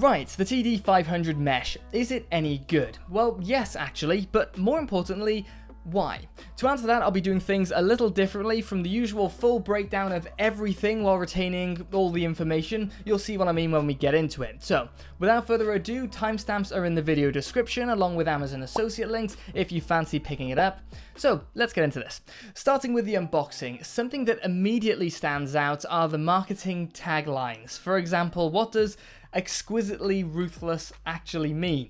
Right, the TD500 Mesh. Is it any good? Well, yes actually, but more importantly, why? To answer that, I'll be doing things a little differently from the usual full breakdown of everything while retaining all the information. You'll see what I mean when we get into it. So, without further ado, timestamps are in the video description along with Amazon associate links if you fancy picking it up. So, let's get into this. Starting with the unboxing, something that immediately stands out are the marketing taglines. For example, what does exquisitely ruthless actually mean?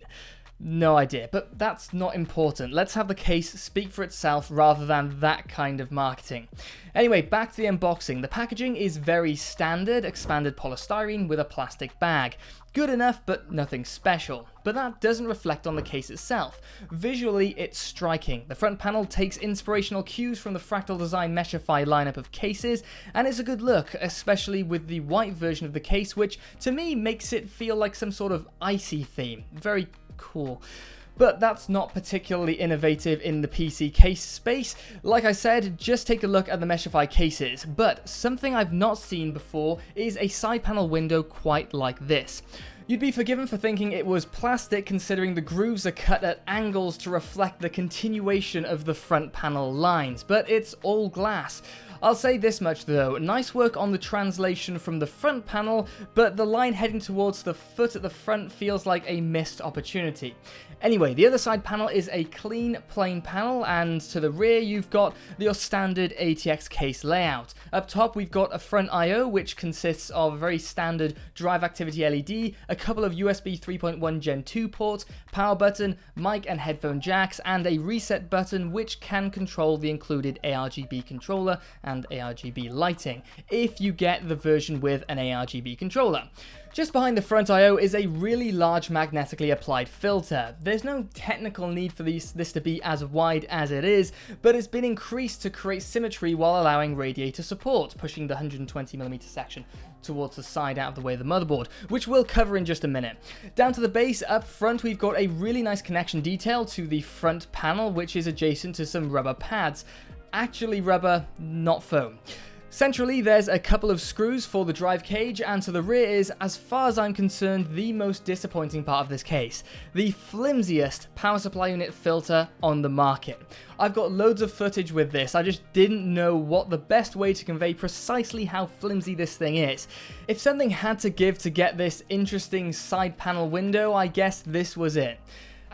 No idea, but that's not important. Let's have the case speak for itself rather than that kind of marketing. Anyway, back to the unboxing. The packaging is very standard, expanded polystyrene with a plastic bag. Good enough, but nothing special. But that doesn't reflect on the case itself. Visually, it's striking. The front panel takes inspirational cues from the Fractal Design Meshify lineup of cases, and it's a good look, especially with the white version of the case, which to me makes it feel like some sort of icy theme. Very cool. But that's not particularly innovative in the PC case space. Like I said, just take a look at the Meshify cases. But something I've not seen before is a side panel window quite like this. You'd be forgiven for thinking it was plastic considering the grooves are cut at angles to reflect the continuation of the front panel lines, but it's all glass. I'll say this much though, nice work on the translation from the front panel, but the line heading towards the foot at the front feels like a missed opportunity. Anyway, the other side panel is a clean, plain panel, and to the rear you've got your standard ATX case layout. Up top we've got a front I/O which consists of a very standard drive activity LED, a couple of USB 3.1 Gen 2 ports, power button, mic and headphone jacks, and a reset button which can control the included ARGB controller and ARGB lighting, if you get the version with an ARGB controller. Just behind the front I/O is a really large magnetically applied filter. There's no technical need for this to be as wide as it is, but it's been increased to create symmetry while allowing radiator support, pushing the 120mm section towards the side out of the way of the motherboard, which we'll cover in just a minute. Down to the base, up front we've got a really nice connection detail to the front panel, which is adjacent to some rubber pads. Actually rubber, not foam. Centrally, there's a couple of screws for the drive cage, and to the rear is, as far as I'm concerned, the most disappointing part of this case. The flimsiest power supply unit filter on the market. I've got loads of footage with this, I just didn't know what the best way to convey precisely how flimsy this thing is. If something had to give to get this interesting side panel window, I guess this was it.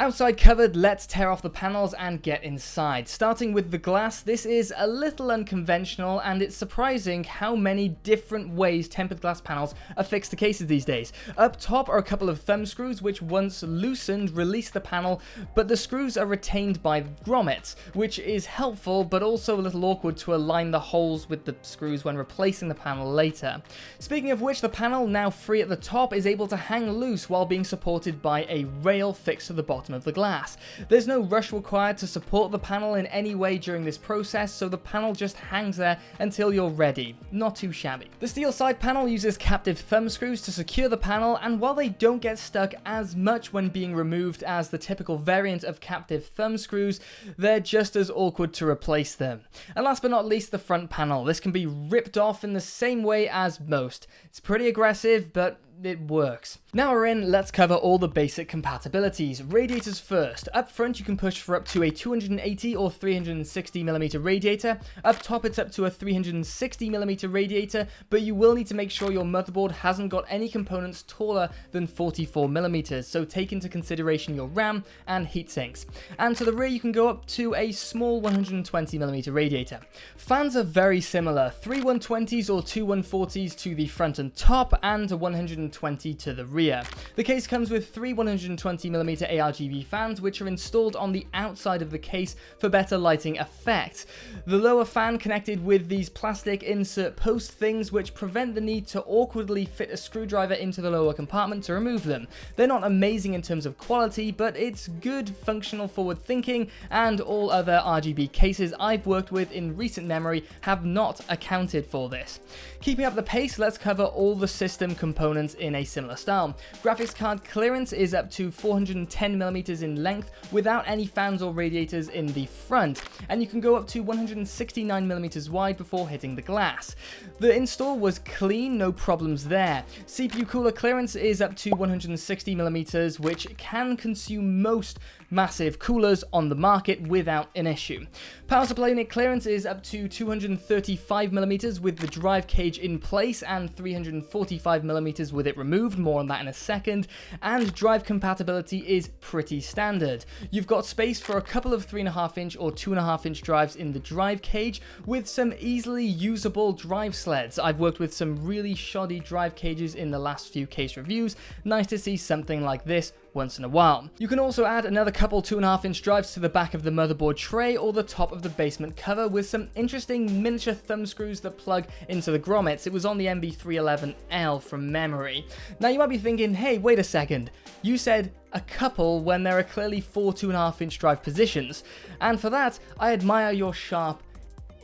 Outside covered, let's tear off the panels and get inside. Starting with the glass, this is a little unconventional, and it's surprising how many different ways tempered glass panels affix to cases these days. Up top are a couple of thumb screws which once loosened release the panel, but the screws are retained by grommets, which is helpful but also a little awkward to align the holes with the screws when replacing the panel later. Speaking of which, the panel, now free at the top, is able to hang loose while being supported by a rail fixed to the bottom of the glass. There's no rush required to support the panel in any way during this process, so the panel just hangs there until you're ready. Not too shabby. The steel side panel uses captive thumb screws to secure the panel, and while they don't get stuck as much when being removed as the typical variant of captive thumb screws, they're just as awkward to replace them. And last but not least, the front panel. This can be ripped off in the same way as most. It's pretty aggressive, but it works. Now we're in, let's cover all the basic compatibilities. Radiators first. Up front you can push for up to a 280 or 360mm radiator. Up top it's up to a 360mm radiator, but you will need to make sure your motherboard hasn't got any components taller than 44mm, so take into consideration your RAM and heat sinks. And to the rear you can go up to a small 120mm radiator. Fans are very similar, 3 120s or 2 140s to the front and top, and a 120 to the rear. The case comes with 3 120mm ARGB fans which are installed on the outside of the case for better lighting effect. The lower fan connected with these plastic insert post things which prevent the need to awkwardly fit a screwdriver into the lower compartment to remove them. They're not amazing in terms of quality, but it's good, functional, forward thinking, and all other RGB cases I've worked with in recent memory have not accounted for this. Keeping up the pace, let's cover all the system components in a similar style. Graphics card clearance is up to 410mm in length without any fans or radiators in the front, and you can go up to 169mm wide before hitting the glass. The install was clean, no problems there. CPU cooler clearance is up to 160mm, which can consume most massive coolers on the market without an issue. Power supply unit clearance is up to 235mm with the drive cage in place and 345mm with it removed, more on that in a second, and drive compatibility is pretty standard. You've got space for a couple of 3.5-inch or 2.5-inch drives in the drive cage with some easily usable drive sleds. I've worked with some really shoddy drive cages in the last few case reviews. Nice to see something like this once in a while. You can also add another couple 2.5-inch drives to the back of the motherboard tray or the top of the basement cover with some interesting miniature thumb screws that plug into the grommets. It was on the MB311L from memory. Now you might be thinking, hey, wait a second, you said a couple when there are clearly 4 2.5-inch drive positions, and for that I admire your sharp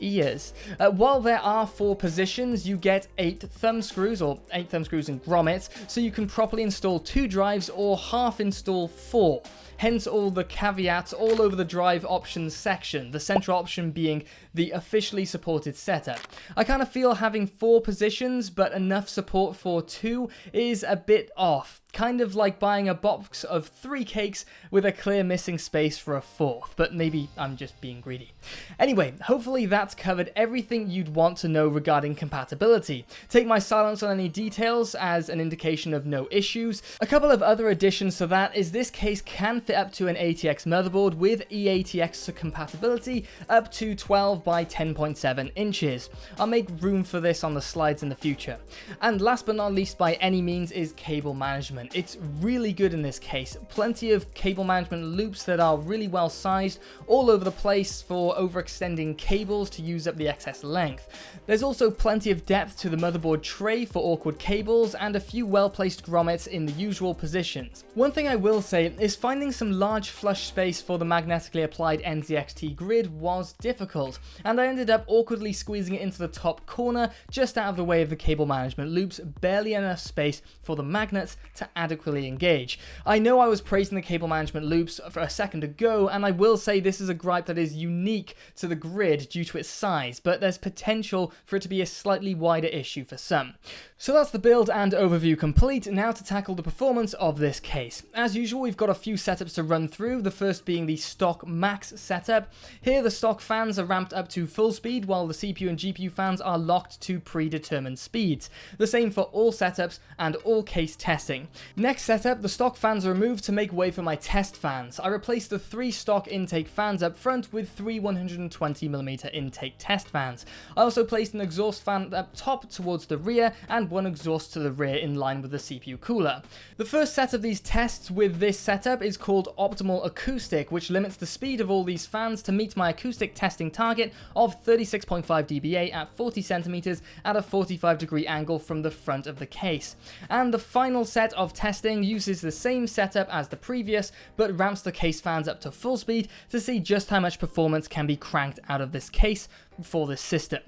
ears. While there are 4 positions, you get 8 thumb screws or 8 thumb screws and grommets, so you can properly install 2 drives or half install 4. Hence all the caveats all over the drive options section, the central option being the officially supported setup. I kind of feel having 4 positions but enough support for 2 is a bit off. Kind of like buying a box of 3 cakes with a clear missing space for a 4th, but maybe I'm just being greedy. Anyway, hopefully that's covered everything you'd want to know regarding compatibility. Take my silence on any details as an indication of no issues. A couple of other additions to that is this case can fit up to an ATX motherboard with eATX compatibility up to 12 by 10.7 inches. I'll make room for this on the slides in the future. And last but not least by any means is cable management. It's really good in this case. Plenty of cable management loops that are really well sized all over the place for overextending cables to use up the excess length. There's also plenty of depth to the motherboard tray for awkward cables and a few well placed grommets in the usual positions. One thing I will say is finding some large flush space for the magnetically applied NZXT grid was difficult, and I ended up awkwardly squeezing it into the top corner just out of the way of the cable management loops, barely enough space for the magnets to adequately engage. I know I was praising the cable management loops for a second ago, and I will say this is a gripe that is unique to the grid due to its size, but there's potential for it to be a slightly wider issue for some. So that's the build and overview complete. Now to tackle the performance of this case. As usual, we've got a few setups to run through, the first being the stock max setup. Here the stock fans are ramped up to full speed while the CPU and GPU fans are locked to predetermined speeds. The same for all setups and all case testing. Next setup, the stock fans are removed to make way for my test fans. I replaced the 3 stock intake fans up front with 3 120mm intake test fans. I also placed an exhaust fan up top towards the rear and one exhaust to the rear in line with the CPU cooler. The first set of these tests with this setup is called Optimal Acoustic, which limits the speed of all these fans to meet my acoustic testing target of 36.5 dBA at 40 centimeters at a 45-degree angle from the front of the case. And the final set of testing uses the same setup as the previous, but ramps the case fans up to full speed to see just how much performance can be cranked out of this case for this system.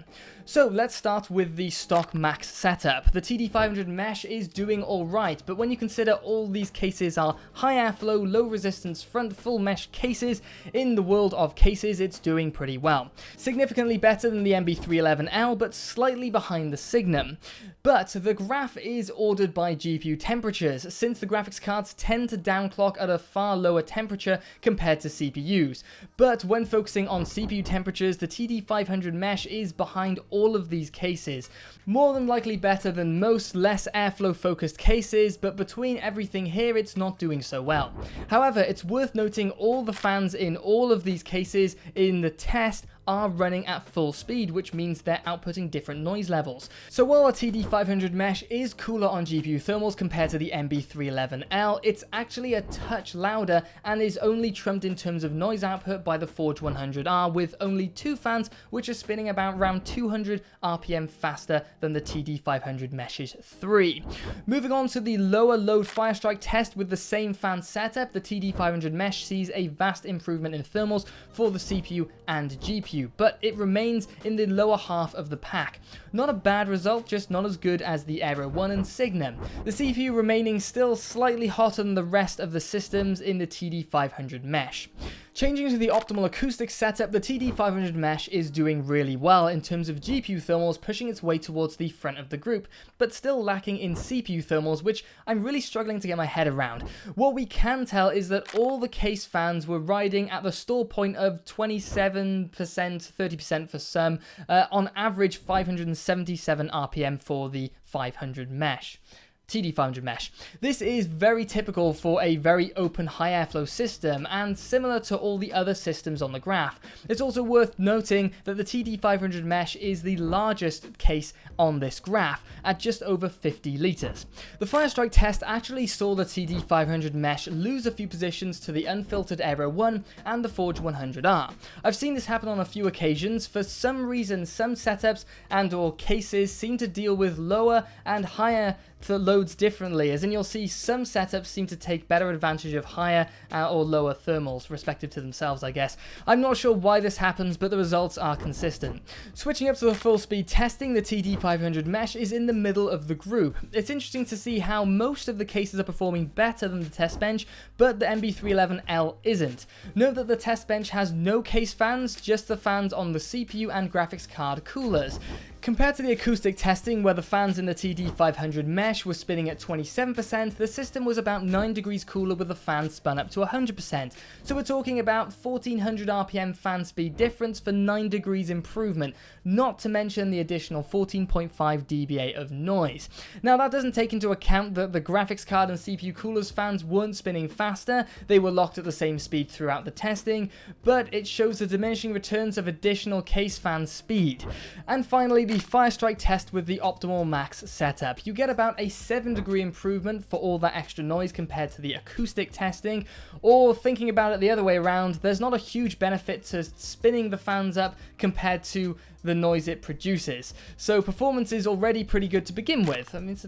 So let's start with the stock max setup. The TD500 Mesh is doing alright, but when you consider all these cases are high airflow, low resistance front full mesh cases, in the world of cases it's doing pretty well. Significantly better than the MB311L, but slightly behind the Signum. But the graph is ordered by GPU temperatures, since the graphics cards tend to downclock at a far lower temperature compared to CPUs. But when focusing on CPU temperatures, the TD500 Mesh is behind all of these cases. More than likely better than most less airflow focused cases, but between everything here it's not doing so well. However, it's worth noting all the fans in all of these cases in the test are running at full speed, which means they're outputting different noise levels. So while a TD500 Mesh is cooler on GPU thermals compared to the MB311L, it's actually a touch louder and is only trumped in terms of noise output by the Forge 100R, with only 2 fans which are spinning about around 200 RPM faster than the TD500 Mesh's 3. Moving on to the lower load Firestrike test with the same fan setup, the TD500 Mesh sees a vast improvement in thermals for the CPU and GPU. CPU, but it remains in the lower half of the pack. Not a bad result, just not as good as the Aero 1 and Cygnum. The CPU remaining still slightly hotter than the rest of the systems in the TD500 Mesh. Changing to the optimal acoustic setup, the TD500 Mesh is doing really well in terms of GPU thermals, pushing its way towards the front of the group, but still lacking in CPU thermals, which I'm really struggling to get my head around. What we can tell is that all the case fans were riding at the stall point of 27%, 30% for some, on average 577 RPM for the 500 Mesh. TD500 Mesh. This is very typical for a very open high airflow system and similar to all the other systems on the graph. It's also worth noting that the TD500 Mesh is the largest case on this graph at just over 50 litres. The Firestrike test actually saw the TD500 Mesh lose a few positions to the unfiltered Aero 1 and the Forge 100R. I've seen this happen on a few occasions. For some reason, some setups and or cases seem to deal with lower and higher loads differently, as in you'll see some setups seem to take better advantage of higher or lower thermals, respective to themselves, I guess. I'm not sure why this happens, but the results are consistent. Switching up to the full speed testing, the TD500 Mesh is in the middle of the group. It's interesting to see how most of the cases are performing better than the test bench, but the MB311L isn't. Note that the test bench has no case fans, just the fans on the CPU and graphics card coolers. Compared to the acoustic testing, where the fans in the TD500 Mesh were spinning at 27%, the system was about 9 degrees cooler with the fans spun up to 100%. So we're talking about 1400 RPM fan speed difference for 9 degrees improvement, not to mention the additional 14.5 dBA of noise. Now that doesn't take into account that the graphics card and CPU coolers fans weren't spinning faster, they were locked at the same speed throughout the testing, but it shows the diminishing returns of additional case fan speed. And finally, the Firestrike test with the optimal max setup. You get about a 7 degree improvement for all that extra noise compared to the acoustic testing, or thinking about it the other way around, there's not a huge benefit to spinning the fans up compared to the noise it produces. So performance is already pretty good to begin with. I mean, it's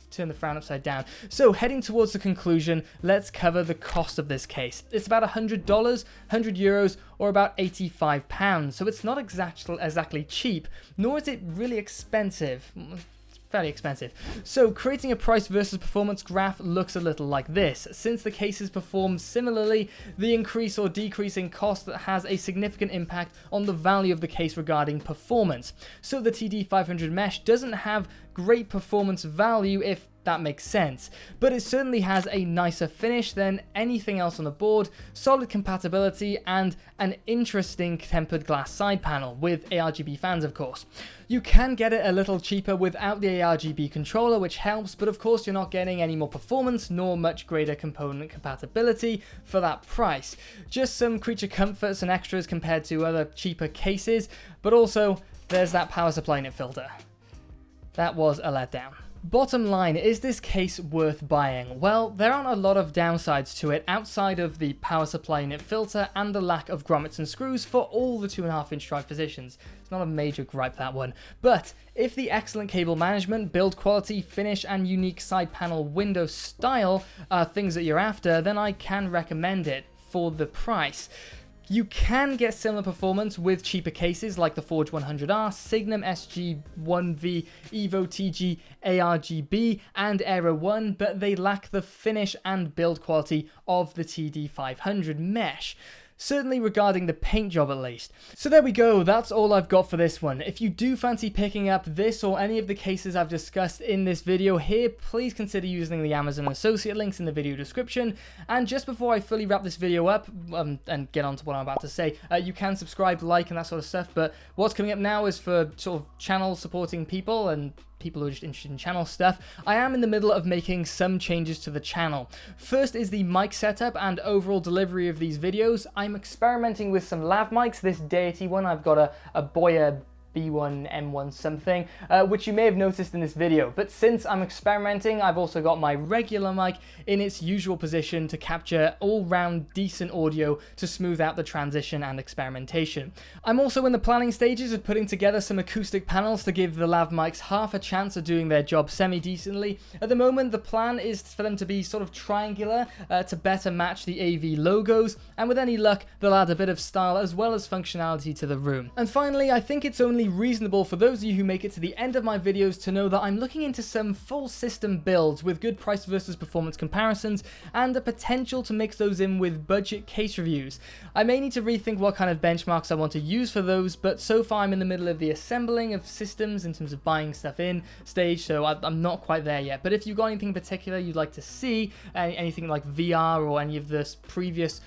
turn the frown upside down. So heading towards the conclusion, let's cover the cost of this case. It's about $100, 100 euros, or about £85. So it's not exactly cheap, nor is it really expensive. Fairly expensive. So creating a price versus performance graph looks a little like this. Since the cases perform similarly, the increase or decrease in cost has a significant impact on the value of the case regarding performance. So the TD500 Mesh doesn't have great performance value, if that makes sense, but it certainly has a nicer finish than anything else on the board, solid compatibility, and an interesting tempered glass side panel, with ARGB fans of course. You can get it a little cheaper without the ARGB controller, which helps, but of course you're not getting any more performance nor much greater component compatibility for that price. Just some creature comforts and extras compared to other cheaper cases, but also there's that power supply nit filter. That was a letdown. Bottom line, is this case worth buying? Well, there aren't a lot of downsides to it outside of the power supply nit filter and the lack of grommets and screws for all the 2.5-inch drive positions. It's not a major gripe, that one. But if the excellent cable management, build quality, finish, and unique side panel window style are things that you're after, then I can recommend it for the price. You can get similar performance with cheaper cases like the Forge 100R, Cygnum SG1V, Evo TG, ARGB, and Aero 1, but they lack the finish and build quality of the TD500 Mesh. Certainly regarding the paint job at least. So there we go, that's all I've got for this one. If you do fancy picking up this or any of the cases I've discussed in this video here, please consider using the Amazon associate links in the video description. And just before I fully wrap this video up and get on to what I'm about to say, you can subscribe, like, and that sort of stuff, but what's coming up now is for sort of channel supporting people and people who are just interested in channel stuff. I am in the middle of making some changes to the channel. First is the mic setup and overall delivery of these videos. I'm experimenting with some lav mics. This deity one, I've got a Boya B1, M1 something, which you may have noticed in this video. But since I'm experimenting, I've also got my regular mic in its usual position to capture all-round decent audio to smooth out the transition and experimentation. I'm also in the planning stages of putting together some acoustic panels to give the lav mics half a chance of doing their job semi-decently. At the moment, the plan is for them to be sort of triangular to better match the AV logos, and with any luck, they'll add a bit of style as well as functionality to the room. And finally, I think it's only reasonable for those of you who make it to the end of my videos to know that I'm looking into some full system builds with good price versus performance comparisons and the potential to mix those in with budget case reviews. I may need to rethink what kind of benchmarks I want to use for those, but so far I'm in the middle of the assembling of systems in terms of buying stuff in stage, so I'm not quite there yet. But if you've got anything in particular you'd like to see, anything like VR or any of the previous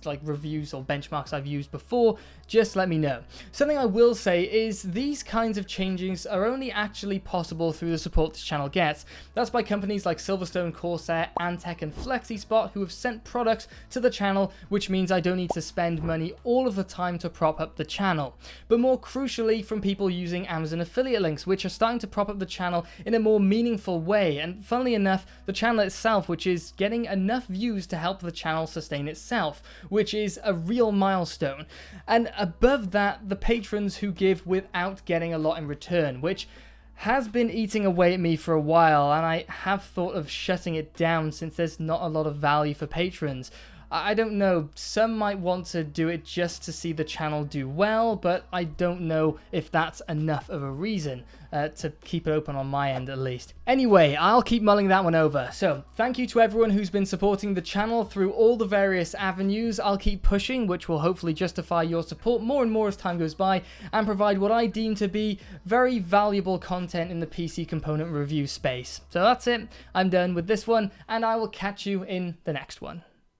like reviews or benchmarks I've used before, just let me know. Something I will say is these kinds of changes are only actually possible through the support this channel gets. That's by companies like Silverstone, Corsair, Antec and FlexiSpot, who have sent products to the channel, which means I don't need to spend money all of the time to prop up the channel. But more crucially, from people using Amazon affiliate links, which are starting to prop up the channel in a more meaningful way. And funnily enough, the channel itself, which is getting enough views to help the channel sustain itself, which is a real milestone. And above that, the patrons who give without getting a lot in return, which has been eating away at me for a while, and I have thought of shutting it down since there's not a lot of value for patrons. I don't know, some might want to do it just to see the channel do well, but I don't know if that's enough of a reason to keep it open on my end at least. Anyway, I'll keep mulling that one over. So thank you to everyone who's been supporting the channel through all the various avenues. I'll keep pushing, which will hopefully justify your support more and more as time goes by and provide what I deem to be very valuable content in the PC component review space. So that's it, I'm done with this one, and I will catch you in the next one.